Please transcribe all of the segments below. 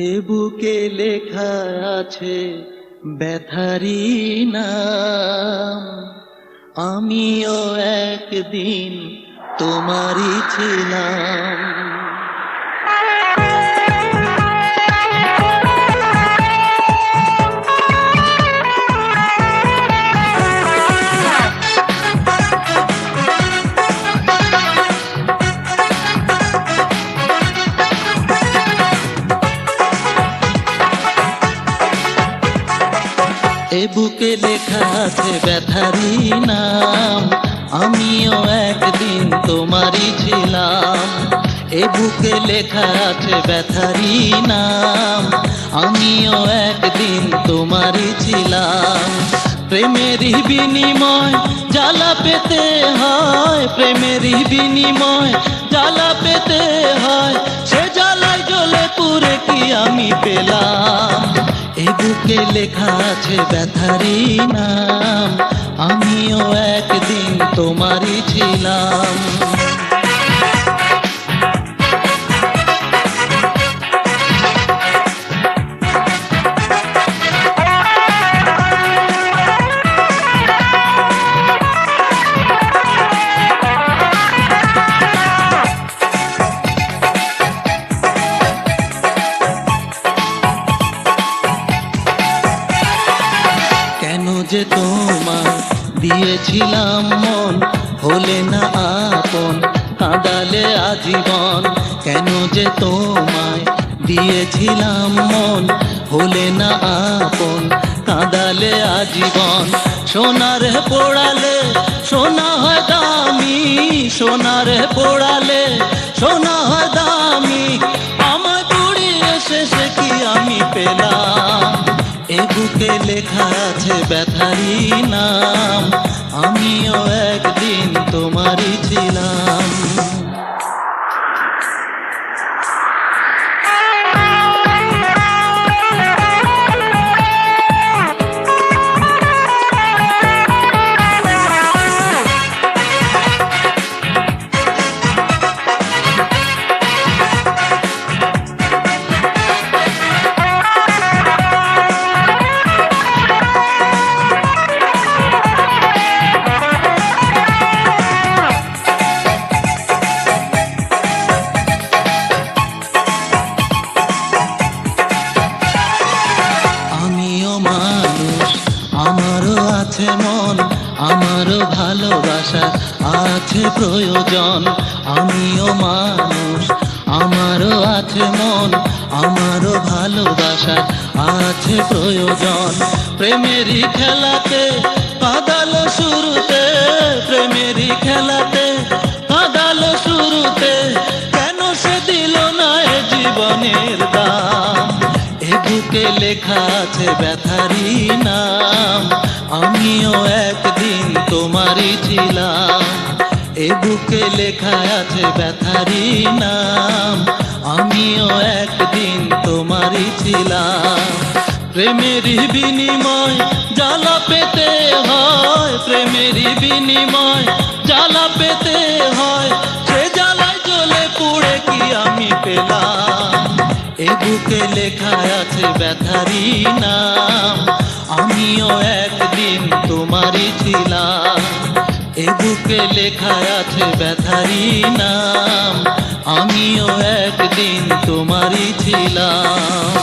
এ বুকে লেখা আছে ব্যথারি নাম, আমিও একদিন তোমারই ছিলাম। এ বুকে লেখা আছে ব্যথারি নাম, আমিও একদিন তোমারই ছিলাম। এ বুকে লেখা আছে ব্যথারি নাম, আমিও একদিন তোমারই ছিলাম। প্রেমেরই বিনিময় জ্বালা পেতে হয়, প্রেমেরই বিনিময় জ্বালা পেতে হয়, সে জ্বালায় জ্বলে পুড়ে কি আমি পেলাম। এ বুকে লেখা আছে ব্যথারি নাম, আমিও একদিন তোমারই ছিলাম। যে তোমায় দিয়েছিলাম মন, হলে না আপন কাঁদালে আজীবন। কেন যে তোমায় দিয়েছিলাম মন, হলে না আপন কাঁদালে আজীবন। সোনার পোড়ালে সোনা হয় দামি, সোনার পোড়ালে সোনা হয় দামি, আমায় পুড়িয়ে শেষে কি আমি পেলাম। এ বুকে লেখা আছে ব্যথারি নাম, আমিও একদিন তোমারই ছিলাম। আমারও আছে মন, আমারও ভালোবাসা আছে প্রয়োজন। আমিও মানুষ, আমারও আছে মন, আমারও ভালোবাসা আছে প্রয়োজন। প্রেমেরই খেলাতে কাঁদালো শুরুতে, প্রেমেরই খেলাতে কাঁদালো শুরুতে, কেন সে দিল না এ জীবনের দাম। এ বুকে লেখা আছে ব্যথারি নাম, আমিও একদিন তোমারই ছিলাম। এ বুকে লেখা আছে ব্যথারি নাম, আমিও একদিন তোমারই ছিলাম। প্রেমেরই বিনিময় জ্বালা পেতে হয়, প্রেমেরই বিনিময় জ্বালা পেতে হয়, সে জ্বালায় জ্বলে পুড়ে কি আমি পেলাম। এ বুকে লেখা আছে ব্যথারি নাম, আমিও একদিন তোমারই ছিলাম। এ বুকে লেখা আছে ব্যথারি নাম, আমিও একদিন তোমারই ছিলাম।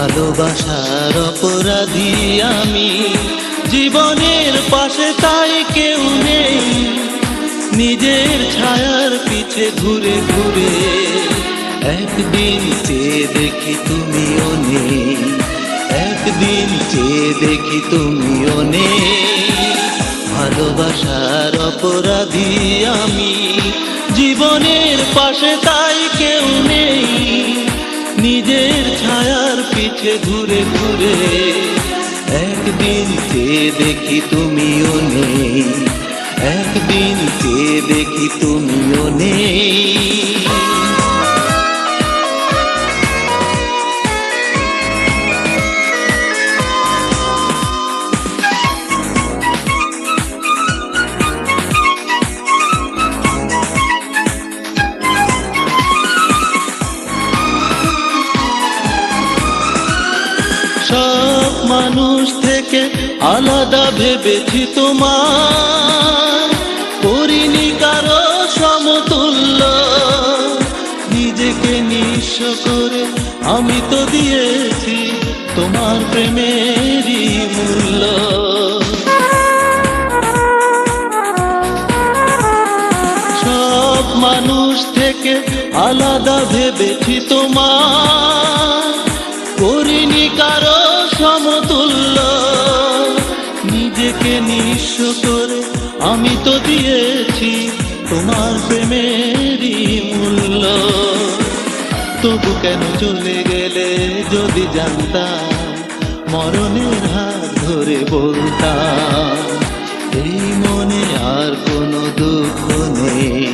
ভালোবাসার অপরাধী আমি, জীবনের পাশে তাই কেউ নেই, নিজের ছায়ার পিছে ঘুরে ঘুরে একদিন চেয়ে দেখি তুমিও নেই, একদিন চেয়ে দেখি তুমিও নেই। ভালোবাসার অপরাধী আমি, জীবনের পাশে তাই কেউ নেই, নিজের ছায়ার পিছে ঘুরে ঘুরে একদিন চেয়ে দেখি তুমিও নেই, একদিন চেয়ে দেখি তুমিও নেই। সব মানুষ থেকে আলাদা ভেবেছি তোমার, করিনি কারো সমতুল্য। নিজেকে নিঃস্ব করে আমি তো দিয়েছি তোমার প্রেমেরই মূল্য। সব মানুষ থেকে আলাদা ভেবেছি তোমার, করিনি কারো সমতুল্য। নিজেকে নিঃস্ব করে আমি তো দিয়েছি তোমার প্রেমেরই মূল্য। তবু কেন চলে গেলে যদি জানতাম, মরণের হাত ধরে বলতাম এই মনে আর কোনো দুঃখ নেই,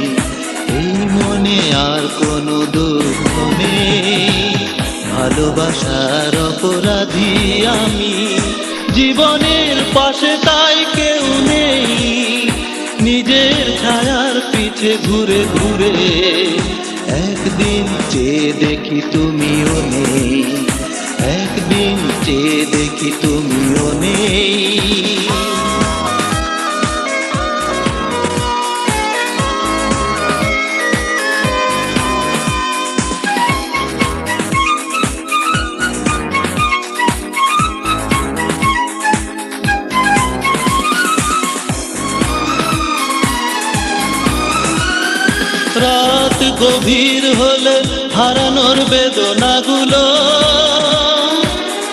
এই মনে আর কোনো দুঃখ নেই। ভালোবাসার অপরাধী আমি, জীবনের পাশে তাই কেউ নেই। নিজের ছায়ার পিছে ঘুরে ঘুরে একদিন চেয়ে দেখি তুমিও নেই, একদিন চেয়ে দেখি তুমিও নেই। রাত গভীর হলে হারানোর বেদনাগুলো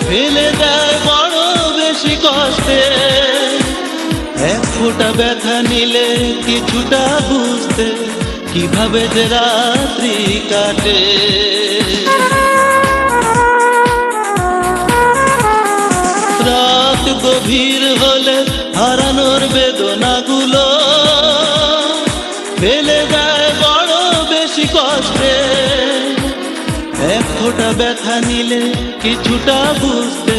ফেলে দেয় বড় বেশি কষ্টে। এক ফোঁটা ব্যথা নিলে কিছুটা বুঝতে কিভাবে যে রাত্রি কাটে। রাত গভীর হলে হারানোর বেদনাগুলো ফেলে দেয় বড় বেশি কষ্টে। এক ফোঁটা ব্যথা নিলে কিছুটা বুঝতে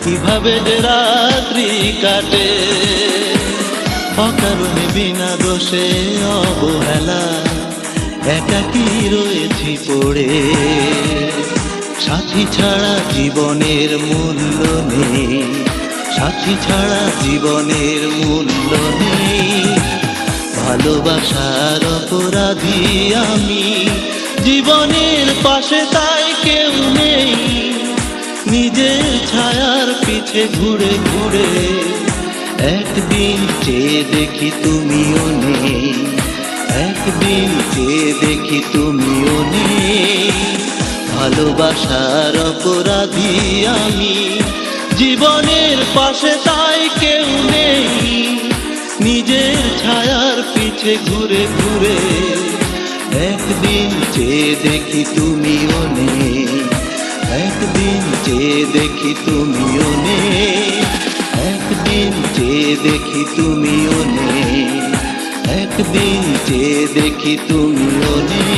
কিভাবে যে রাত্রি কাটে। অকারণে বিনা দোষে অবহেলা একাকী রয়েছি পড়ে। সাথী ছাড়া জীবনের মূল্য নেই, সাথী ছাড়া জীবনের মূল্য নেই। ভালোবাসার অপরাধী আমি, জীবনের পাশে তাই কেউ নেই। নিজের ছায়ার পিছে ঘুরে ঘুরে একদিন চেয়ে দেখি তুমিও নেই, একদিন চেয়ে দেখি তুমিও নেই। ভালোবাসার অপরাধী আমি, জীবনের পাশে তাই কেউ নেই। নিজের ছায়ার পিছে ঘুরে ঘুরে একদিন চেয়ে দেখি তুমিও নেই, একদিন চেয়ে দেখি তুমিও নেই, একদিন চেয়ে দেখি তুমিও নেই, একদিন চেয়ে দেখি তুমিও নেই।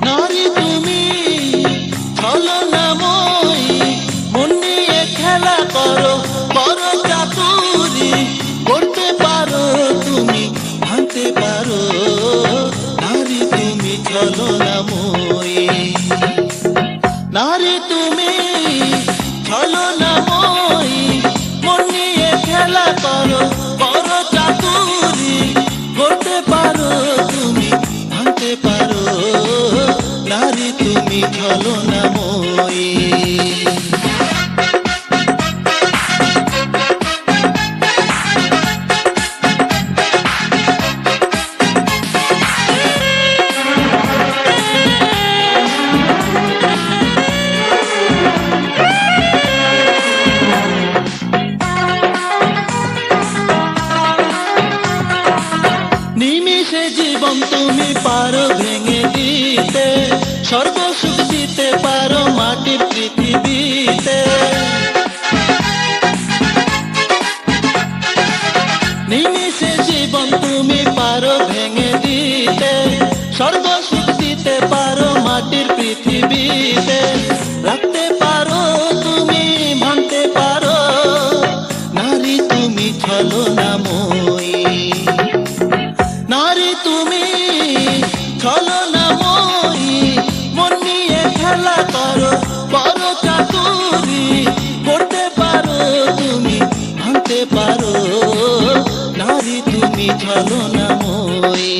নারী তুমি ছলনাময়ী, মন নিয়ে খেলা করো, করো চাতুরি, করতে পারো তুমি, ভাঙতে পারো। নারী তুমি ছলনাময়ী। স্বর্গ সুখ দিতে পারো মাটির পৃথিবীতে। নিমিষে জীবন তুমি পারো ভেঙে দিতে, স্বর্গ সুখ দিতে পারো মাটির পৃথিবীতে। রাখতে পারো তুমি, ভাঙতে পারো, নারী তুমি ছলনাময়ী। নারী তুমি ছলনাময়ী, মন নিয়ে খেলা করো, বড় চাতুরি করতে পারো তুমি, ভাঙতে পারো, নারী তুমি ছলনাময়ী।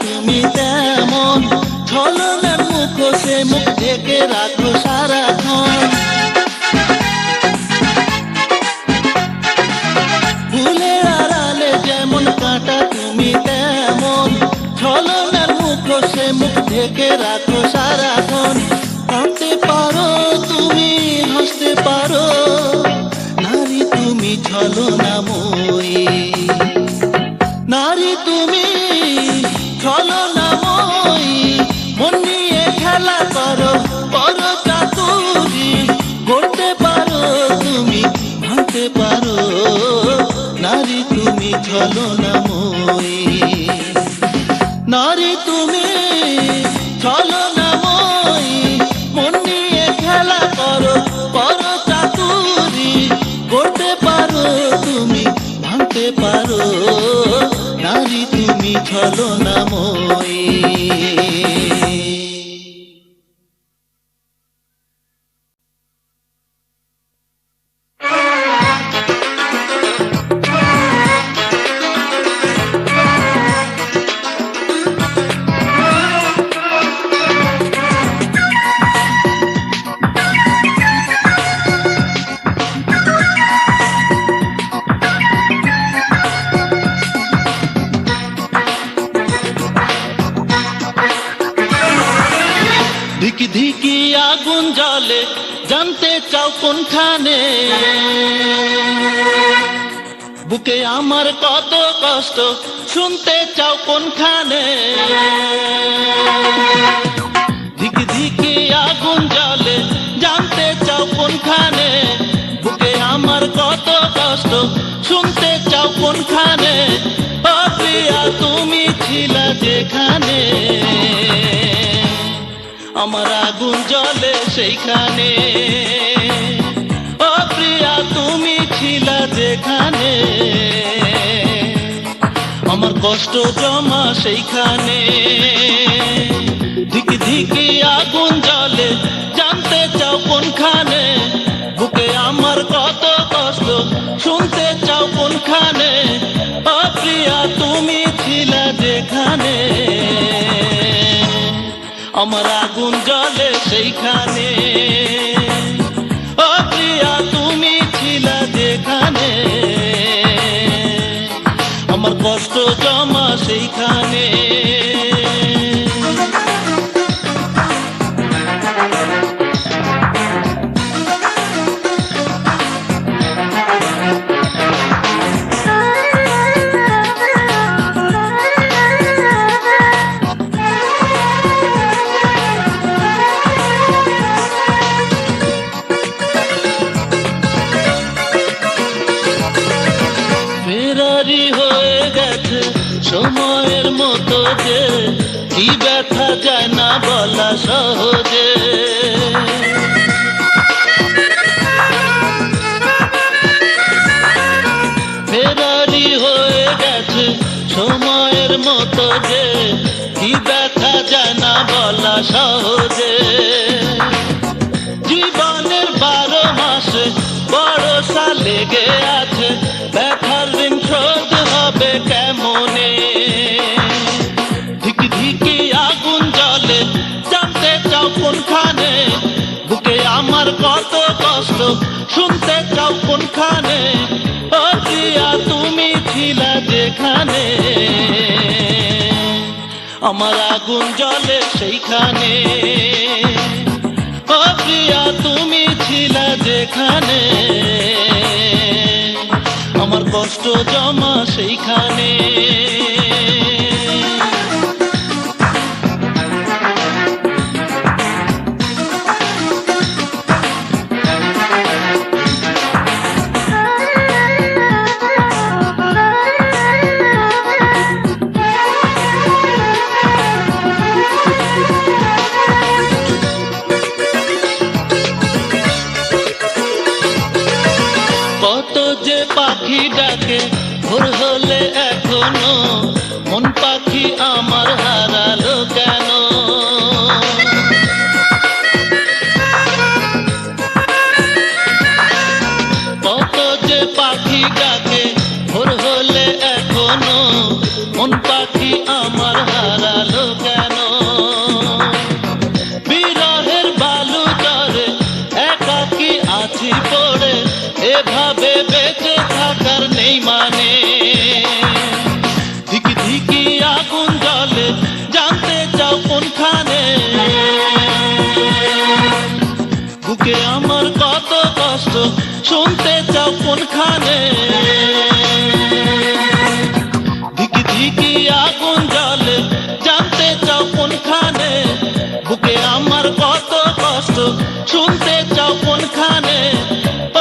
তুমি তেমন ছলনার মুখোশে মুখ ঢেকে রাখো সারাক্ষণ। ফুলের আড়ালে যেমন কাঁটা তুমি তেমন ছলনার মুখোশে মুখ ঢেকে রাখো সারাক্ষণ। হাসতে পারো তুমি, হাসতে পারো, নারী তুমি ছলনাময়ী। নারী তুমি ছলনাময়ী, মন নিয়ে খেলা করো, বড় চাতুরি করতে পারো তুমি, ভাঙতে পারো, নারী তুমি ছলনাময়ী। নারী তুমি ছলনাময়ী, মন নিয়ে খেলা করো, বড় চাতুরি করতে পারো তুমি, ভাঙতে পারো, নারী তুমি ছলনাময়ী। ধিকি ধিকি আগুন জ্বলে, জানতে চাও কোনখানে, বুকে আমার কত কষ্ট শুনতে চাও কোনখানে। ধিকি ধিকি আগুন জ্বলে, জানতে চাও কোনখানে, বুকে আমার কত কষ্ট শুনতে চাও কোনখানে। ও প্রিয়া তুমি ছিলা যেখানে, আমার আগুন জ্বলে সেইখানে। ও প্রিয়া তুমি ছিলা যেখানে, আমার কষ্ট জমা সেইখানে। ধিকি ধিকি আগুন জ্বলে, জানতে চাও কোনখানে, বুকে আমার কত কষ্ট শুনতে চাও কোনখানে। ও প্রিয়া তুমি ছিলা যেখানে, আমার আগুন জ্বলে সেইখানে। ও প্রিয়া তুমি ছিলা যেখানে, আমার কষ্ট জমা সেইখানে। সময়ের মতো যে কি ব্যথা যায় না বলা সহজে। ফেরারি হয়ে গেছে সময়ের মতো যে কি ব্যথা যায় না বলা সহজে। জীবনের 12 মাসে বড়সা লেগে আছে, ব্যথার ঋণ শোধ হবে কেমনে। ধিকি আগুন জ্বলে জানতে চাও কোনখানে, বুকে আমার কত কষ্ট শুনতে চাও কোনখানে, ও প্রিয়া তুমি ছিলা যেখানে, আমার আগুন জ্বলে সেইখানে, ও প্রিয়া তুমি ছিলা যেখানে, আমার কষ্ট জমা সেইখানে। কত যে পাখি ডাকে ভোর হলে এখনো, মন পাখি আমার হারালো কেন, কত যে পাখি ডাকে ভোর হলে এখনো, মন পাখি আমার হারালো কেন, বিরহের বালু চরে একাকী আছি পড়ে, এভাবে বেঁচে থাকার নেই মানে, ধিকি ধিকি আগুন জ্বলে জানতে চাও কোনখানে, বুকে আমার কত কষ্ট শুনতে চাও কোনখানে, ধিকি ধিকি আগুন জ্বলে জানতে চাও কোনখানে, বুকে আমার কত কষ্ট শুনতে চাও কোনখানে,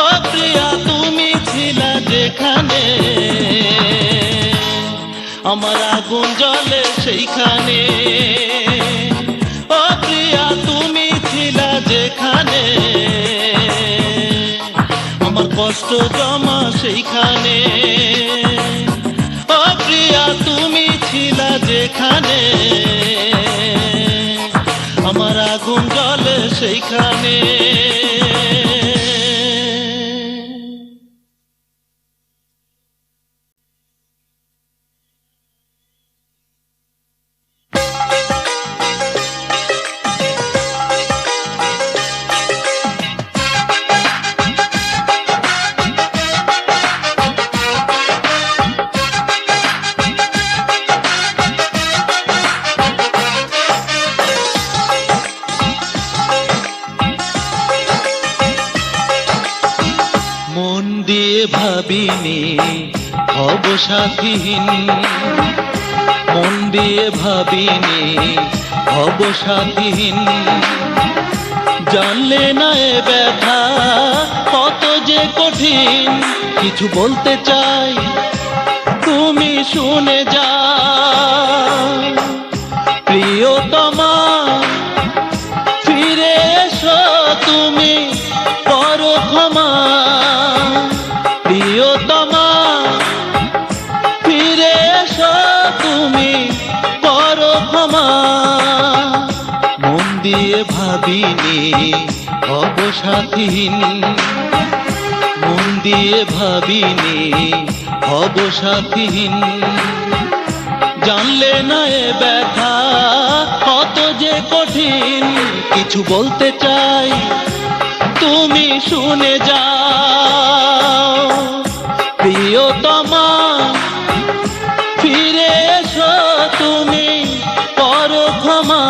ও প্রিয়া তুমি ছিলা যেখানে, আমার আগুন জ্বলে সেইখানে, ও প্রিয়া তুমি ছিলা যেখানে, আমার কষ্ট জমা সেইখানে, ও প্রিয়া তুমি ছিলা যেখানে, আমার আগুন জ্বলে সেইখানে। মন দিয়ে ভাবিনি হব সাথীহীন, মন দিয়ে ভাবিনি হব সাথীহীন, জানলে না এ ব্যথা কত যে কঠিন, কিছু বলতে চাই তুমি শুনে যাও, প্রিয়তমা ফিরে এসো তুমি করো ক্ষমা, প্রিয়তমা ফিরে এসো তুমি করো ক্ষমা, মন দিয়ে ভাবিনি হব সাথীহীন, মন দিয়ে ভাবিনি হব সাথীহীন, জানলে না এ ব্যথা কত যে কঠিন, কিছু বলতে চাই তুমি শুনে যাও, প্রিয়তমা ফিরে এসো তুমি করো ক্ষমা,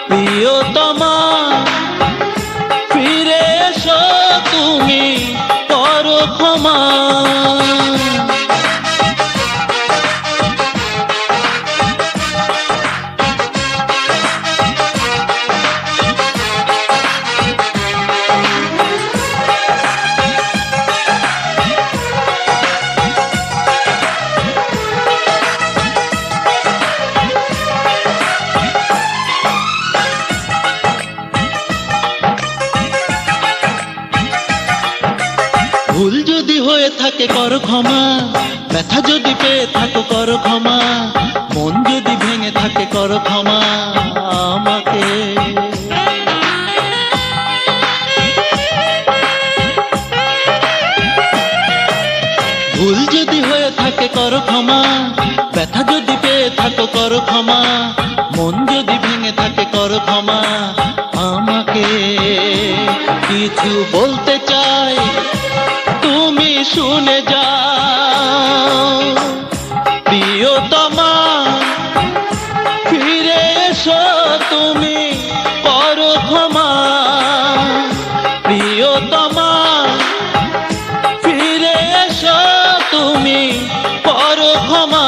প্রিয়তমা ফিরে এসো তুমি করো ক্ষমা। ভুল যদি হয়ে থাকে করো ক্ষমা, ব্যথা যদি পেয়ে থাকো করো ক্ষমা, মন যদি ভেঙে থাকে করো ক্ষমা আমাকে, ভুল যদি হয়ে থাকে করো ক্ষমা, ব্যথা যদি হারিয়ে থাকো করো ক্ষমা, মন যদি ভেঙে থাকে করো ক্ষমা। আমাকে কিছু বলতে চাই, তুমি শুনে যাও। প্রিয়তমা ফিরে এসো, তুমি করো ক্ষমা। প্রিয়তমা ফিরে এসো, তুমি করো ক্ষমা।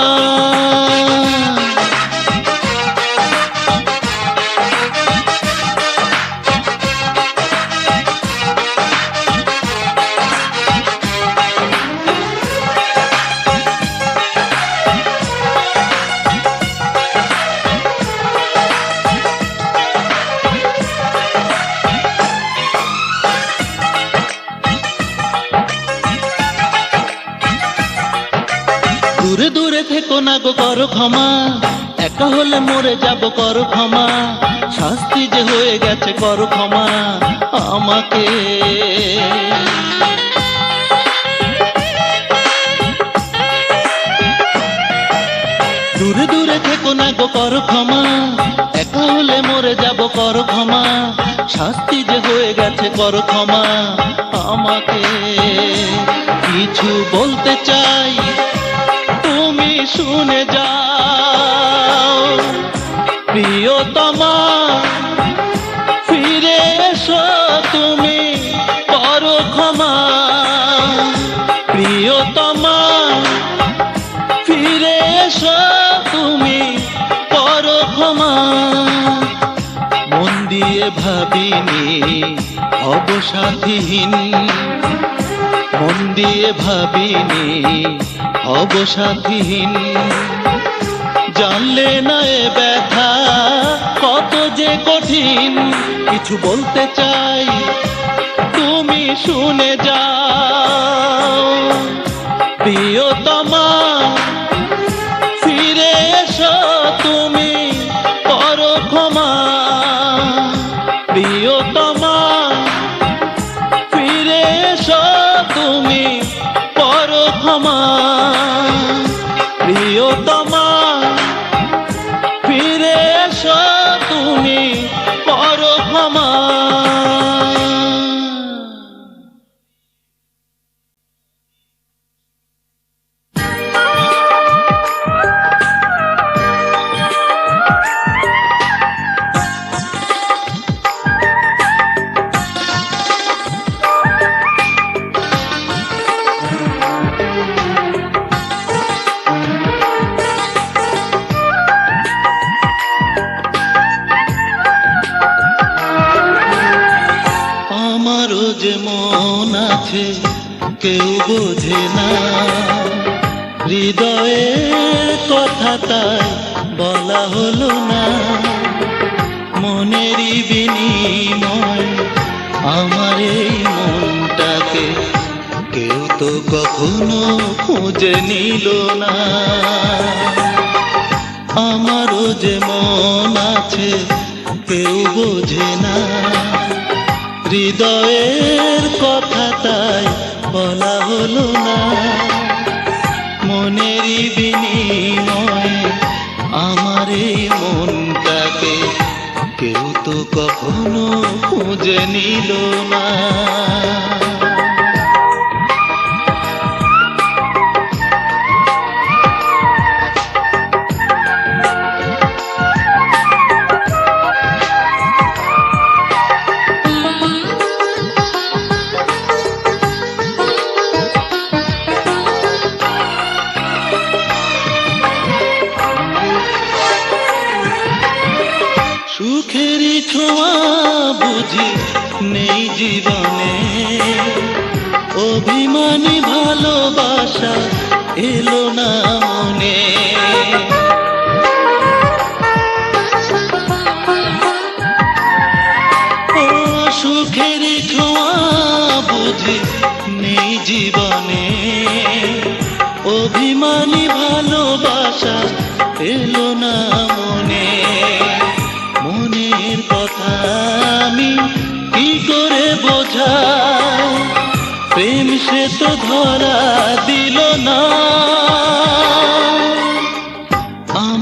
দূরে দূরে থেকো না গো করো ক্ষমা, একা হলে মরে যাব করো ক্ষমা। শাস্তি যে হয়ে গেছে করো ক্ষমা আমাকে। দূরে দূরে থেকো না গো করো ক্ষমা, একা হলে মরে যাব করো ক্ষমা। শাস্তি যে হয়ে গেছে করো ক্ষমা আমাকে। কিছু বলতে চাই, তুমি শুনে যাও। প্রিয়তমা ফিরে এসো, তুমি করো ক্ষমা। প্রিয়তমা ফিরে এসো, তুমি করো ক্ষমা। মন দিয়ে ভাবিনি হব সাথীহীন, মন দিয়ে ভাবিনি হব সাথীহীন। জানলে না এ ব্যথা কত যে কঠিন। কিছু বলতে চাই, তুমি শুনে যাও। প্রিয়তমা ফিরে এসো, তুমি করো ক্ষমা। প্রিয়তমা ফিরে এসো, তুমি করো ক্ষমা। প্রিয়তমা ফিরে এসো, তুমি করো ক্ষমা। আমারও যে মন আছে কেউ বোঝে না, হৃদয়ে কথা তাই বলা হলো না। মনেরই বিনিময় আমার এই মনটাকে কেউ তো কখনো খুঁজে নিল না। আমারও যে মন আছে কেউ বোঝে না, হৃদয়ের কথা তাই বলা হলো না। মনেরই বিনিময়ে আমার এই মনটাকে কেউ তো কখনো খুঁজে নিল না। সুখেরই ছোঁয়া বুঝি নেই জীবনে, অভিমানী ভালোবাসা এলো না মনে। ও সুখেরই ছোঁয়া বুঝি নেই জীবনে, অভিমানী ভালোবাসা এলো না মনে। মনের কথা আমি কি করে বোঝাই, প্রেম সে তো ধরা দিল না।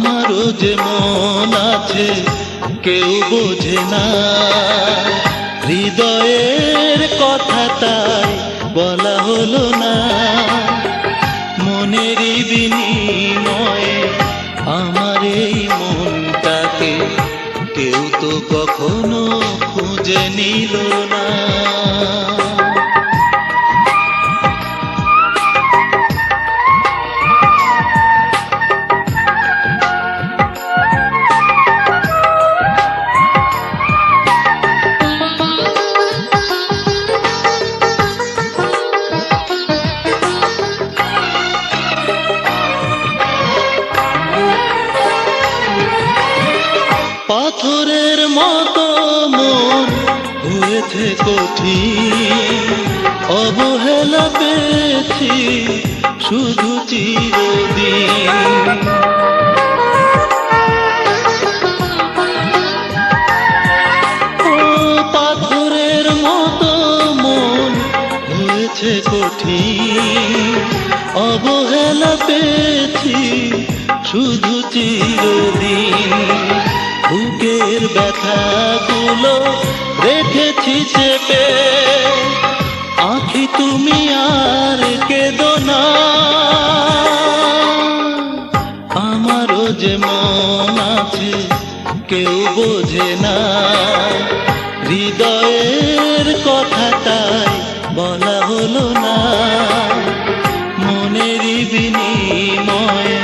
আমারও যে মন আছে কেউ বোঝে না, হৃদয়ের কথা তাই বলা হলো না। মনেরই বিনিময়ে আমার এই মনটাকে কেউ তো কখনো খুঁজে নিল না। পাথরের মতো মন হয়েছে কঠিন, অবহেলা পেয়েছি শুধু চিরদিন। ও পাথরের মতো মন হয়েছে কঠিন, অবহেলা পেয়েছি শুধু চিরদিন। বুকের ব্যথাগুলো রেখেছি চেপে, আঁখি তুমি আর কেঁদো না। আমারও যে মন আছে কেউ বোঝে না, হৃদয়ের কথা তাই বলা হলো না। মনেরই বিনিময়ে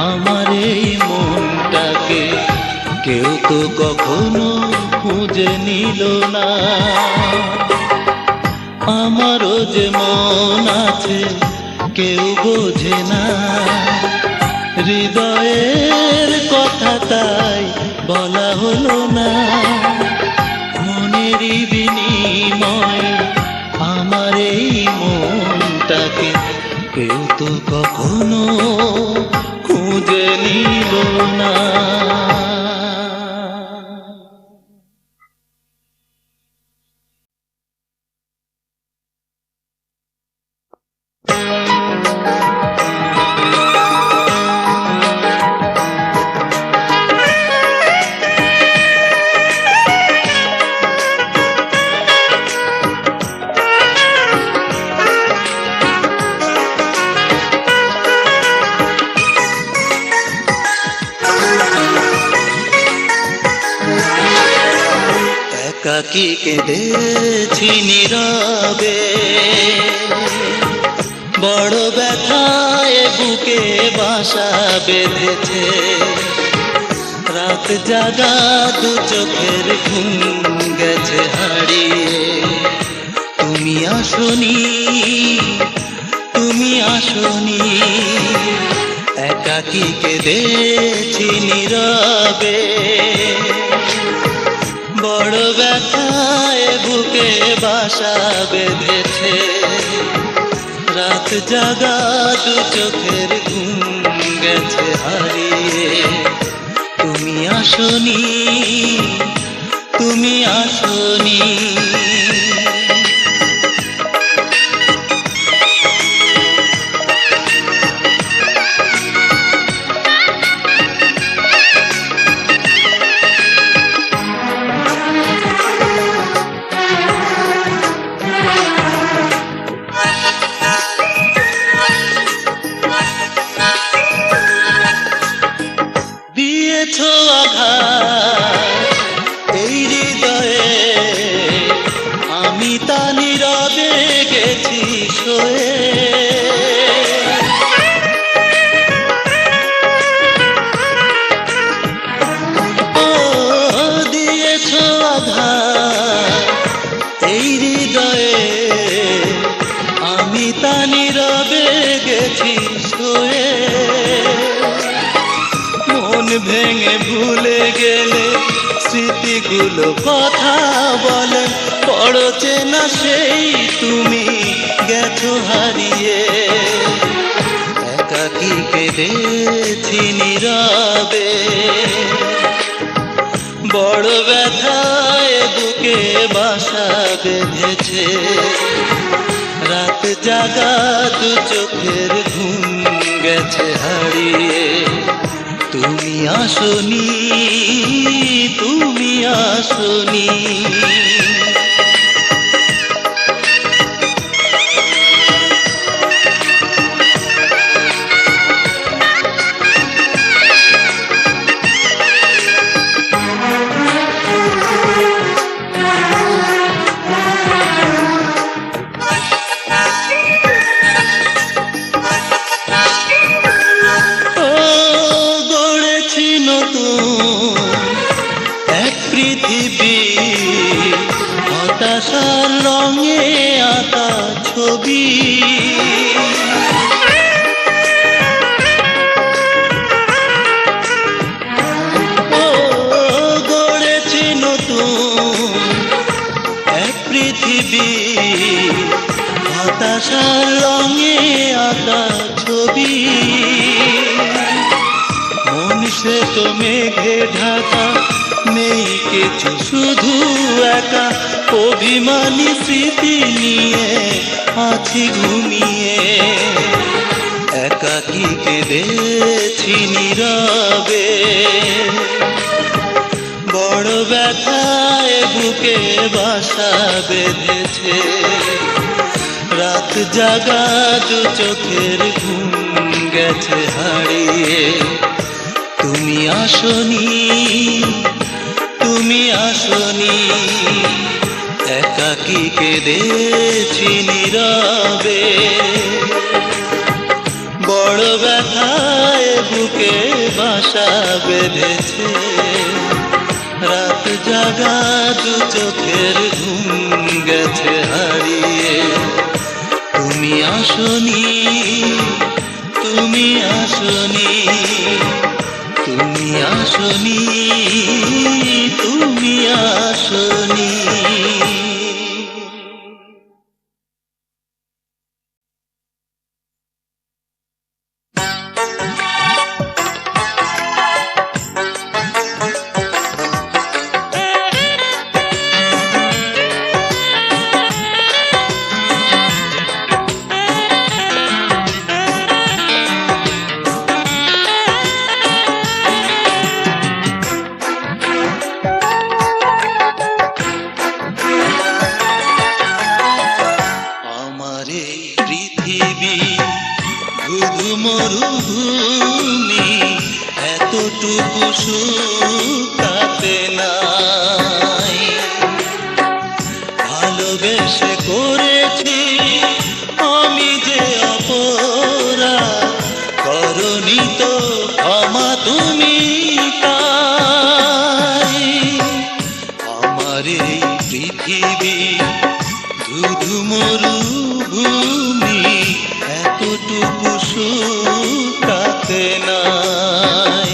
আমার এই মনটাকে কেউ তো কখনো খুঁজে নিল না। আমারও যে মন আছে কেউ বোঝে না, হৃদয়ের কথা তাই বলা হলো না। মনেরই বিনিময়ে আমার এই মনটাকে কেউ তো কখনো খুঁজে নিল না। একাকী কেঁদেছি নীরবে, বড় ব্যথায় বুকে বাসা বেঁধেছে। রাত জাগা দু চোখের ঘুম গেছে হারিয়ে। তুমি আসনি, তুমি আসনি, একাকী কেঁদেছি নীরবে। বড় ব্যথায় বুকে বাসা বেঁধেছে। রাত জাগা দু চোখের ঘুম গেছে হারিয়ে। তুমি আসনি, তুমি আসনি। দিয়েছো আঘাত এই হৃদয়ে, আমি তা নীরবে গেছি সয়ে। ও দিয়েছো আঘাত এই হৃদয়ে, আমি তা নীরবে গেছি সয়ে। মন ভেঙে ভুলে গেলে স্মৃতিগুলো কথা বলে, বড় চেনা সেই তুমি গেছো হারিয়ে। একাকী কেঁদেছি নীরবে, বড় ব্যথায় বুকে বাসা বেঁধেছে। রাত জাগা দু চোখের ঘুম গেছে হারিয়ে। তুমি আসনি, তুমি আসনি। হতাশার রঙে আঁকা ছবি, গড়েছি নতুন এক পৃথিবী। হতাশার রঙে আঁকা ছবি, মন সে তো মেঘে ঢাকা, নেই কিছু শুধু একা। অভিমানী স্মৃতি নিয়ে আছি ঘুমিয়ে, একাকী কেঁদেছি নীরবে। বড় ব্যথায় বুকে বাসা বেঁধেছে, রাত জাগা দু চোখের ঘুম গেছে হারিয়ে। তুমি আসনি, তুমি আসনি, একাকী কেঁদেছি নীরবে। বড় ব্যথায় বুকে বাসা বেঁধেছে, রাত জাগা দু চোখের ঘুম গেছে হারিয়ে। তুমি আসনি, তুমি আসনি, তুমি আসনি, তুমি আসনি। মরুভূমি এতটুকু শুকাতে নাই, ভালোবেসে করেছি আমি যে অপরাধ, করনি তো ক্ষমা তুমি তাই। আমার এই পৃথিবী ধুধু মরুভূমি এতটুকু শুকাতে নাই।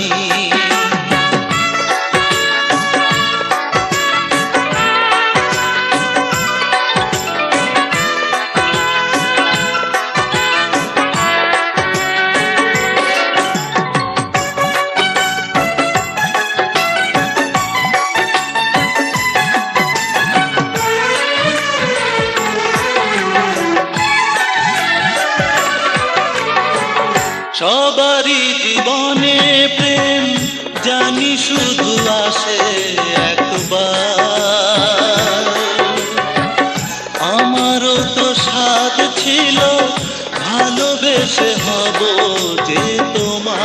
সবারই জীবনে প্রেম জানি শুধু আসে একবার, আমারও তো স্বাদ ছিল ভালোবেসে হব যে তোমার।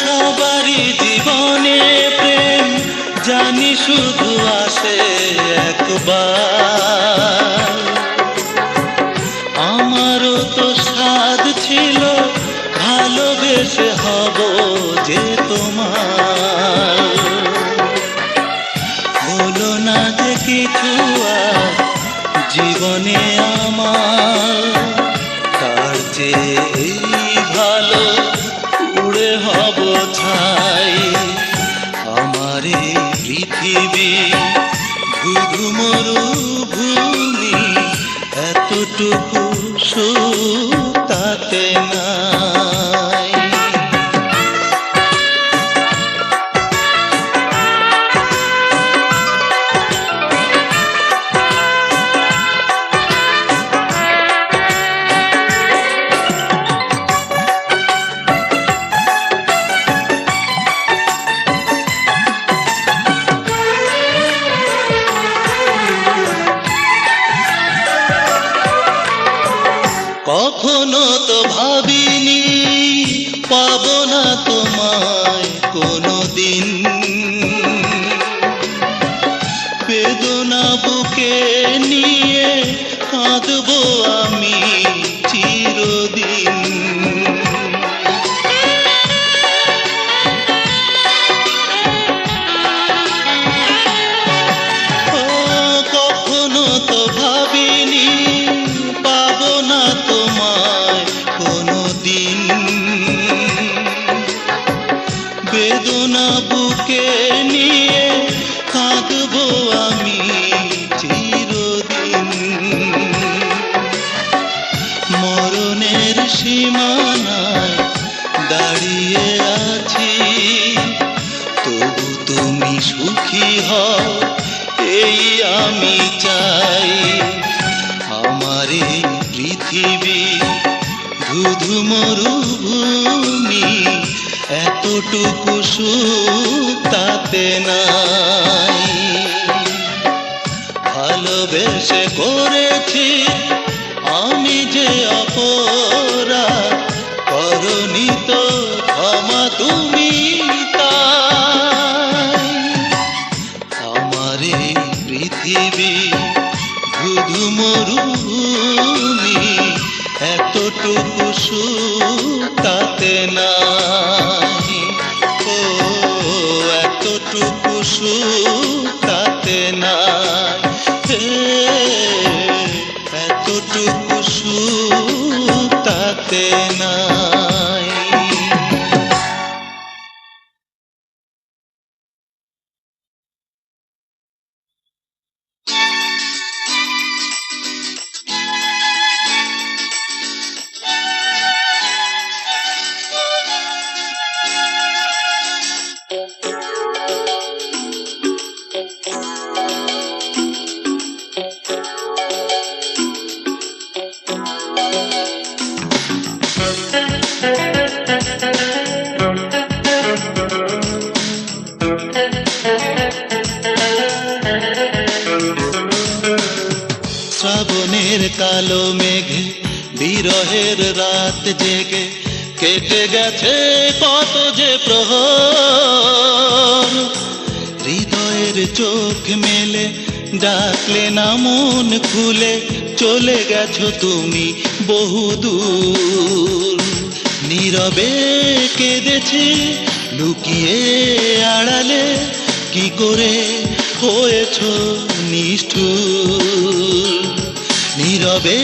সবারই জীবনে প্রেম জানি শুধু আসে একবার, আমারও তো স্বাদ ছিল ভালোবেসে হব যে তোমার। বলো না যে কিছু আর জীবনে আমার, তার চেয়ে ভালো উড়ে হব ছাই। আমার এই পৃথিবী ধুধু মরুভূমি এতটুকু শুকাতে নাই। কখনো তো ভাবিনি পাবো না তোমায় কোনোদিন, বেদনা বুকে নিয়ে কাঁদবো আমি চিরদিন। কখনো তো ভাবিনি পাবো না তোমায় কোনোদিন, বেদনা বুকে নিয়ে কাঁদবো আমি চিরদিন। মরণের সীমানায় দাঁড়িয়ে আছি, তবু তুমি সুখী হও এই আমি চাই। আমার এই পৃথিবী ধুধু মরুভূমি, এতটুকু সুখ তাতে নাই। ভালোবেসে করেছি আমি যে অপরাধ, করনি তো ক্ষমা তুমি তাই। আমার এই পৃথিবী ধুধু মরুভূমি, এতটুকু সুখ তাতে নাই। ও এতটুকু সুখ তাতে নাই, এতটুকু সুখ তাতে নাই। শ্রাবণের কালো মেঘে বিরহের রাত জেগে কেটে গেছে কত যে প্রহর। হৃদয়ের চোখ মেলে ডাকলে না মন খুলে, চলে গেছো তুমি বহুদূর। নীরবে কেঁদেছি লুকিয়ে আড়ালে, কি করে হয়েছো নিষ্ঠুর। নীরবে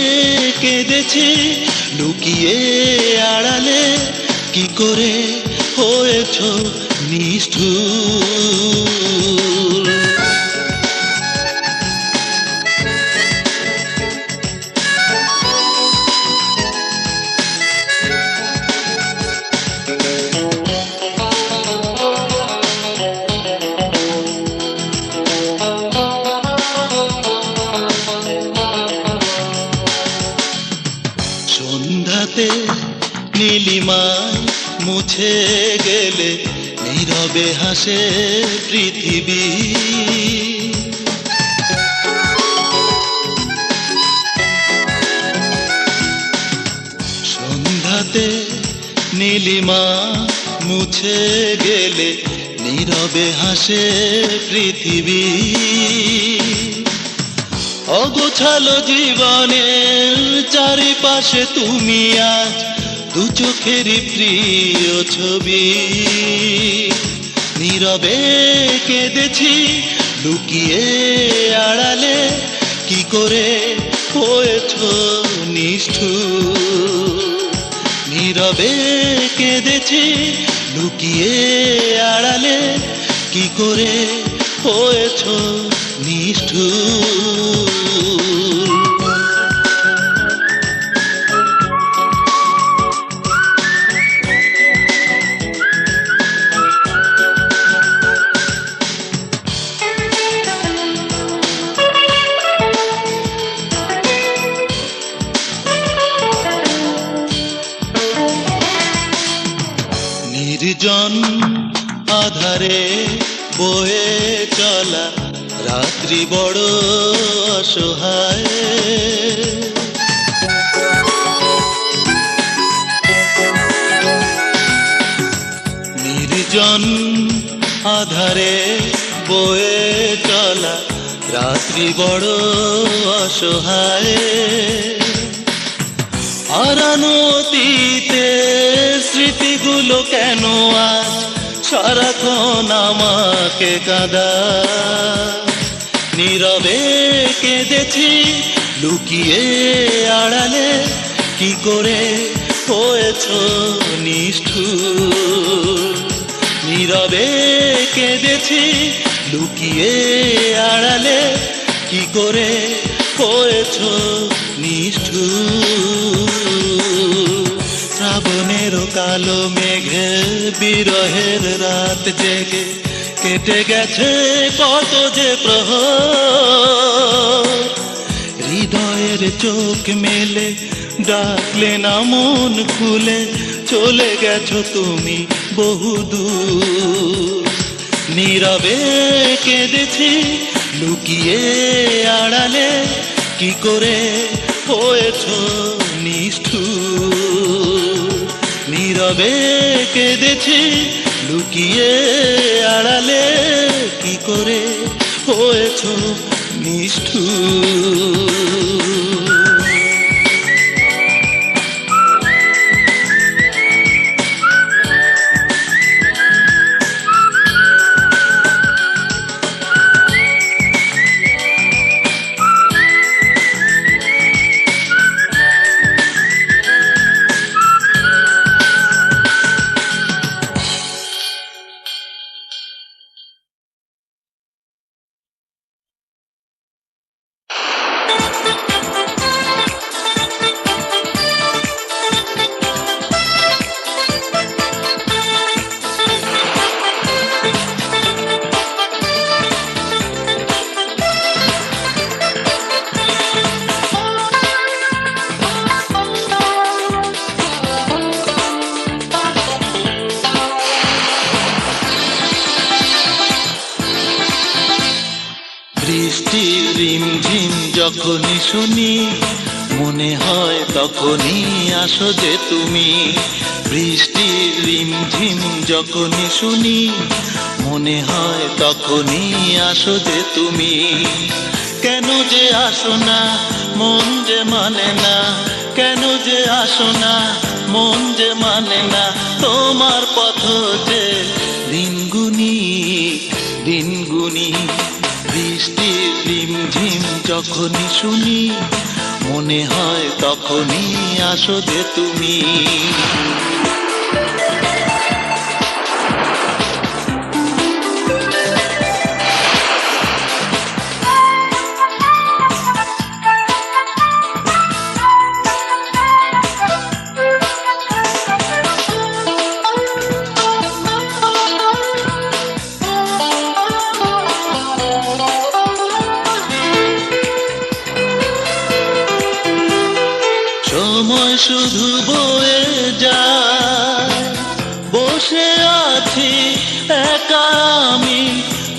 কেঁদেছি লুকিয়ে আড়ালে, কি করে হয়েছো নিষ্ঠুর। সন্ধ্যাতে নীলিমায় মুছে গেলে, নীরবে হাসে পৃথিবী। সন্ধ্যাতে নীলিমা মুছে গেলে, নীরবে হাসে পৃথিবী। অগোছালো জীবনের চারিপাশে তুমি আজ দু চোখেরই প্রিয় ছবি। নীরবে কেঁদেছি লুকিয়ে আড়ালে, কি করে হয়েছো নিষ্ঠুর। নীরবে কেঁদেছি লুকিয়ে আড়ালে, কি করে হয়েছো নিষ্ঠুর। নির্জন আধারে বয়ে চলা রাত্রি বড় অসহায়। রাত্রি বড় অসহায়, হারানো অতীতে স্মৃতিগুলো কেন আজ সারাক্ষণ আমাকে কাঁদায়। নীরবে কেঁদেছি লুকিয়ে আড়ালে, কি করে হয়েছ নিষ্ঠুর। নীরবে কেঁদেছি লুকিয়ে আড়ালে, কি করে হয়েছ নিষ্ঠুর। শ্রাবণের কালো মেঘে বিরহের রাত জেগে কেটে গেছে কত যে প্রহর। হৃদয়ের চোখ মেলে ডাকলে না মন খুলে, চলে গেছো তুমি বহুদূর। নীরবে কেঁদেছি লুকিয়ে আড়ালে, কি করে হয়েছ নিষ্ঠুর। নীরবে কেঁদেছি লুকিয়ে আড়ালে, কি করে হয়েছ নিষ্ঠুর। বৃষ্টির রিমঝিম যখনই শুনি, মনে হয় তখনই আসো যে তুমি। বৃষ্টির রিমঝিম যখনই শুনি, মনে হয় তখনই আসো যে তুমি। কেন যে আসো না মন যে মানে না, কেন যে আসো না মন যে মানে না। তোমার পথ যে দিন গুনি দিন গুনি। বৃষ্টির রিমঝিম যখনই শুনি, মনে হয় তখনই আসো যে তুমি। সময় শুধু বয়ে যায়, বসে আছি একা আমি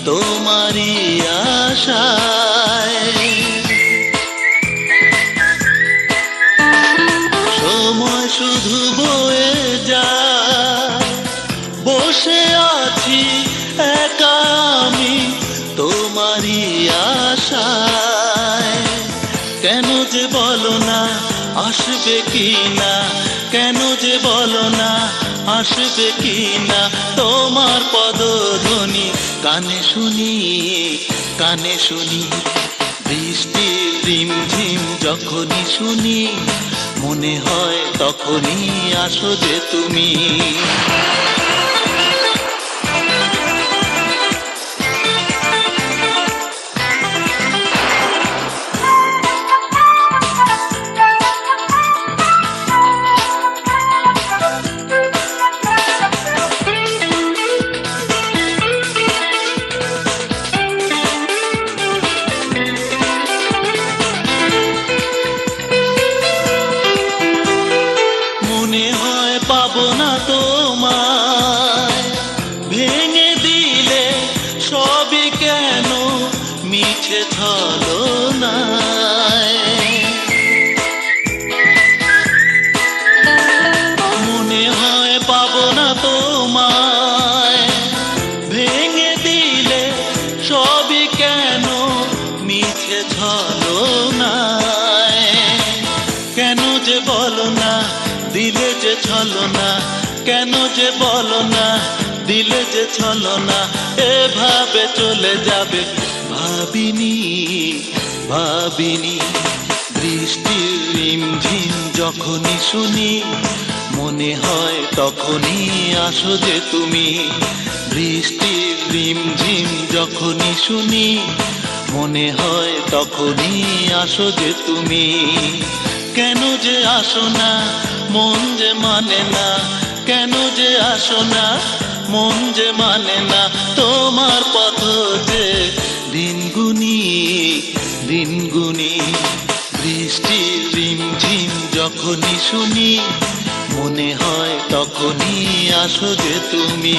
তোমারই আশায়। সময় শুধু বয়ে যায়, বসে আছি একা আমি তোমারই আশায়। কেন যে বলো না আসবে কি না, কেন যে বলো না আসবে কি না। তোমার পদধ্বনি কানে শুনি কানে শুনি। বৃষ্টির রিমঝিম যখনই শুনি, মনে হয় তখনই আসো যে তুমি। মনে হয় পাবো না তোমার যে ছলনা, কেন যে বলো না, দিলে যে ছলনা, এভাবে চলে যাবে ভাবিনি, ভাবিনি। বৃষ্টির রিমঝিম যখনই শুনি, মনে হয় তখনই আসো যে তুমি। বৃষ্টির রিমঝিম যখনই শুনি, মনে হয় তখনই আসো যে তুমি। কেন যে আসো না, মন যে মানে না, কেন যে আসো না, মন যে মানে না, তোমার পথ যে দিন গুনি, দিন গুনি। বৃষ্টির রিমঝিম যখনই শুনি, মনে হয় তখনই আসো যে তুমি।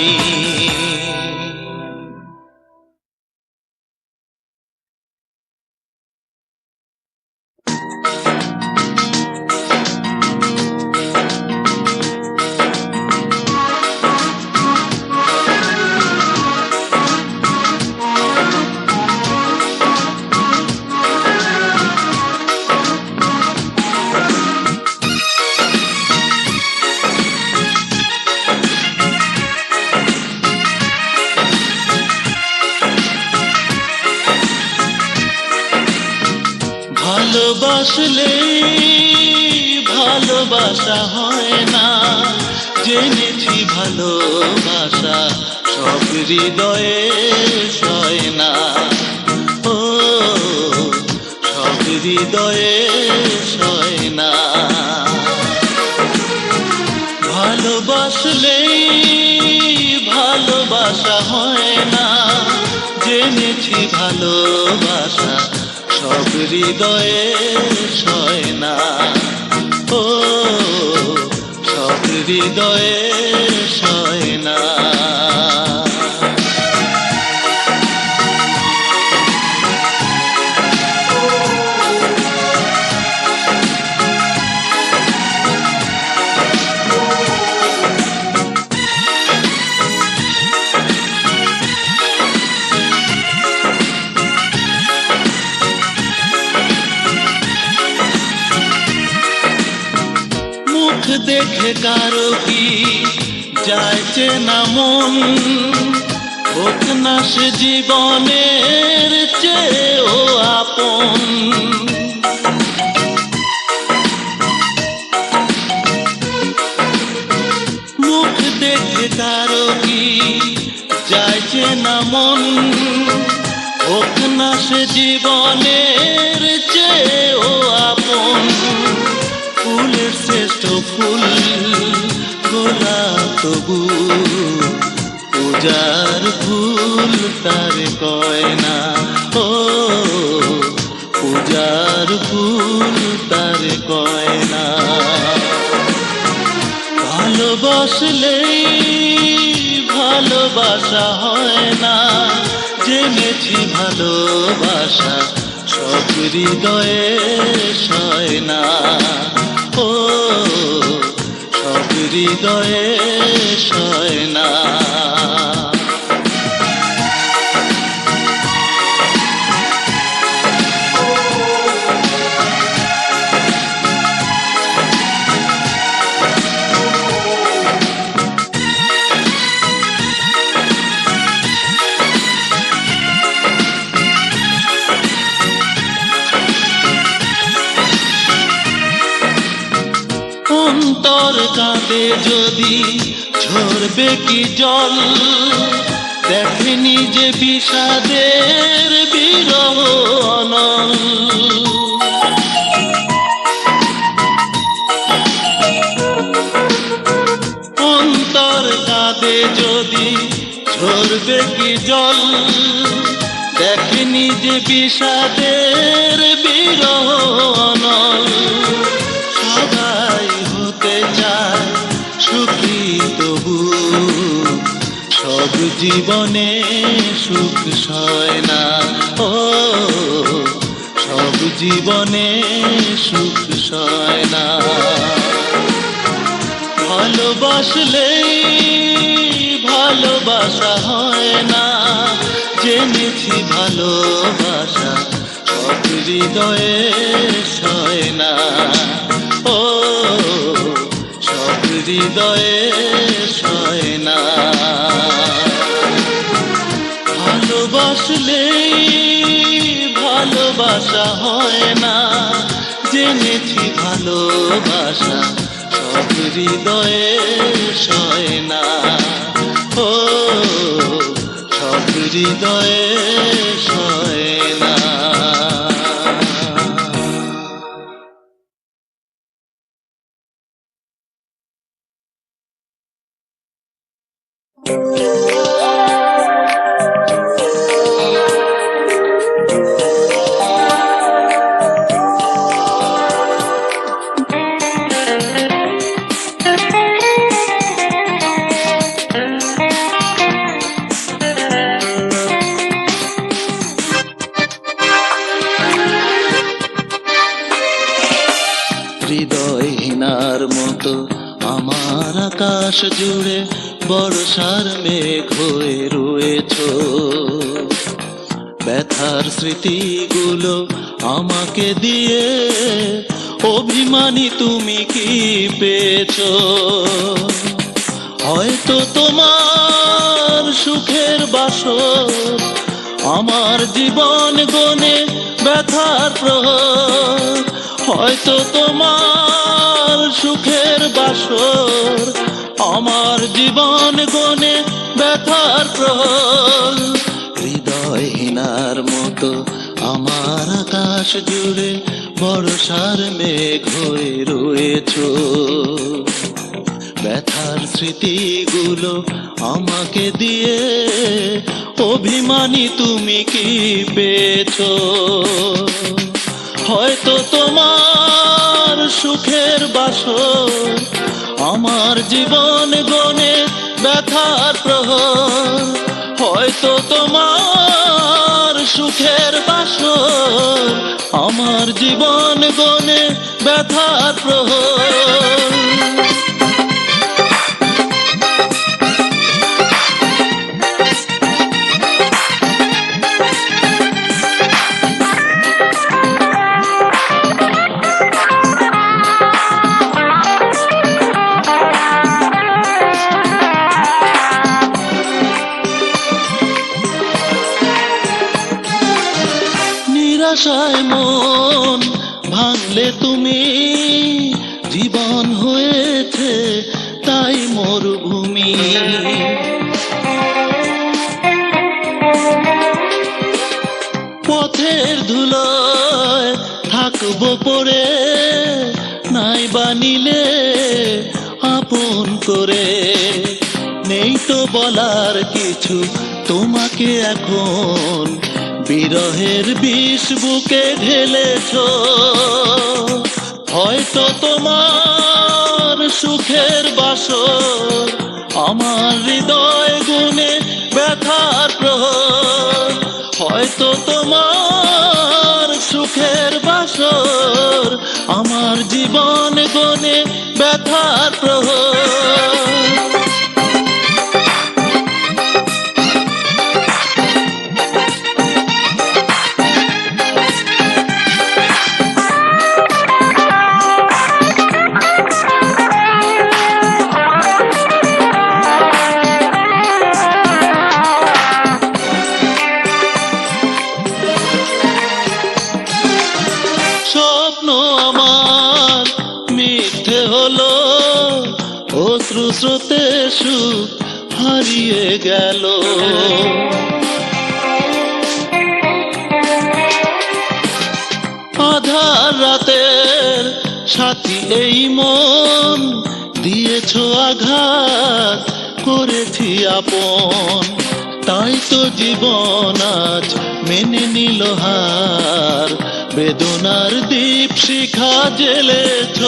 ভালোবাসলে ভালোবাসা হয় না, জেনেছি ভালোবাসা সব হৃদয়ে সয় না। ও সব হৃদয়ে সয় না। ভালোবাসলে ভালোবাসা হয় না, জেনেছি ভালোবাসা সব হৃদয়ে সয় না। ও সব হৃদয়ে সয় না। দেখে কারো কি যাইছে না মন, হোক না সে জীবনের চেয়েও আপন। মুখ দেখে কারো কি যাইছে না মন, হোক না সে জীবনের চেয়েও আপন। ফুলের শ্রেষ্ঠ ফুল গোলাপ তবু পূজার ফুল তার কয় না। ও পূজার ফুল তার কয় না। ভালোবাসলে ভালোবাসা হয় না, জেনেছি ভালোবাসা সব হৃদয়ে সয় না। ও সব হৃদয়ে সয় না। অন্তর কাঁদে যদি ঝরবে কি জল, দেখেনি যে বিষাদের বিরহ অনল। অন্তর কাঁদে যদি ঝরবে কি জল, দেখেনি যে বিষাদের বিরহ অনল। সবাই হতে চায় সুখী তবু সব জীবনে সুখ সয় না। ও সব জীবনে সুখ সয় না। ভালোবাসলে ভালোবাসা হয় না, জেনেছি ভালোবাসা সব হৃদয়ে সয় না। ও সব হৃদয়ে সয় না। ভালোবাসলেই ভালোবাসা হয় না, জেনেছি ভালোবাসা সব হৃদয়ে সয় না। ও সব হৃদয়ে সয় না। হৃদয়হীনার মতো আমার আকাশ জুড়ে বর্ষার মেঘ হয়ে রয়েছ। ব্যথার স্মৃতিগুলো আমাকে দিয়ে অভিমানী তুমি কি পেয়েছ? হয়তো তোমার সুখের বাসর আমার জীবন গনে ব্যথার প্রহর। হয়তো তোমার সুখের বাসর আমার জীবন গনে ব্যথার প্রহর। হৃদয়হীনার মতো আমার আকাশ জুড়ে বর্ষার মেঘ হয়ে রয়েছ। ব্যথার স্মৃতিগুলো আমাকে দিয়ে অভিমানী তুমি কি পেয়েছ? হয়তো তোমার সুখের বাসর আমার জীবন গনে ব্যথার প্রহর। হয়তো তোমার সুখের বাসর আমার জীবন গনে ব্যথার প্রহর। নিরাশায় মন ভাঙলে তুমি জীবন হয়েছে তাই মরুভূমি। পথের ধুলোয় থাকবো পড়ে নাই বানিলে আপন করে। নেই তো বলার কিছু তোমাকে এখন, বিরহের বিষ বুকে ঢেলেছ। হয়তো তোমার সুখের বাসর আমার হৃদয় গুনে ব্যথার প্রহর। হয়তো তোমার সুখের বাসর আমার জীবন গনে ব্যথার প্রহর। স্বপ্ন আমার মিথ্যে হলো, অশ্রু স্রোতে সুখ হারিয়ে গেল। আধার রাতের সাথী এই মন দিয়েছ আঘাত করেছি আপন। তাই তো জীবন আজ মেনে নিল হার, বেদনার দীপ শিখা জ্বেলেছ।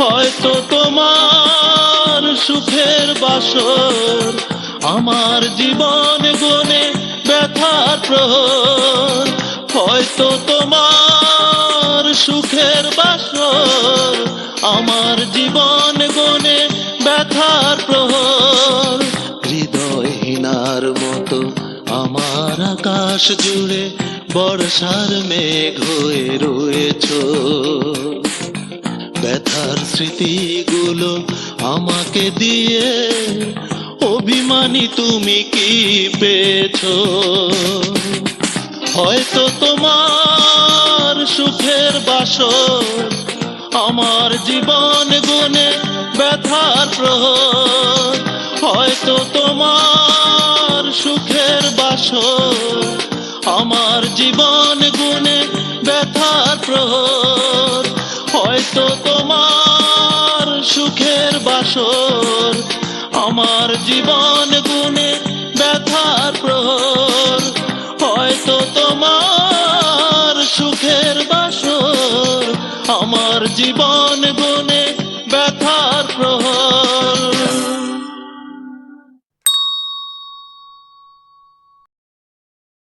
হয়তো তোমার সুখের বাসর আমার জীবন গনে ব্যথার প্রহর। হয়তো তোমার সুখের বাসর আমার জীবন গনে ব্যথার প্রহর। হৃদয়হীনার মতো আমার আকাশ জুড়ে বর্ষার মেঘ হয়ে রয়েছ। ব্যথার স্মৃতিগুলো আমাকে দিয়ে অভিমানী তুমি কি পেয়েছো? হয়তো তোমার সুখের বাসর আমার জীবন গুনে ব্যথার প্রহর। হয়তো তোমার সুখের বাসর আমার জীবন গুনে ব্যথার প্রহর। হয়তো তোমার সুখের বাসর আমার জীবন গুনে ব্যথার প্রহর। হয়তো তোমার সুখের বাসর আমার জীবন